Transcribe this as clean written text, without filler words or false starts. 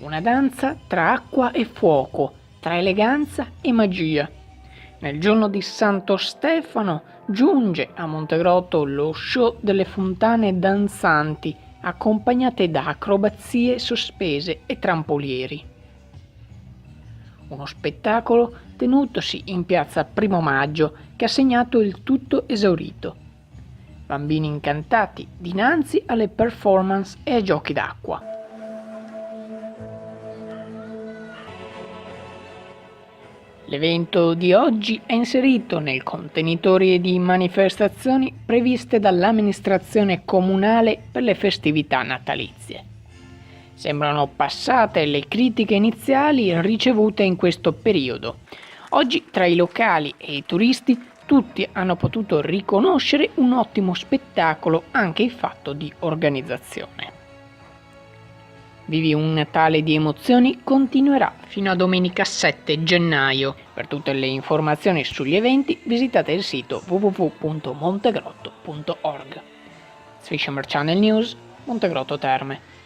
Una danza tra acqua e fuoco, tra eleganza e magia. Nel giorno di Santo Stefano giunge a Montegrotto lo show delle fontane danzanti, accompagnate da acrobazie sospese e trampolieri. Uno spettacolo tenutosi in piazza Primo Maggio che ha segnato il tutto esaurito. Bambini incantati dinanzi alle performance e ai giochi d'acqua. L'evento di oggi è inserito nel contenitore di manifestazioni previste dall'amministrazione comunale per le festività natalizie. Sembrano passate le critiche iniziali ricevute in questo periodo. Oggi tra i locali e i turisti tutti hanno potuto riconoscere un ottimo spettacolo anche in fatto di organizzazione. Vivi un Natale di emozioni continuerà fino a domenica 7 gennaio. Per tutte le informazioni sugli eventi visitate il sito www.montegrotto.org. Fishermer Channel News, Montegrotto Terme.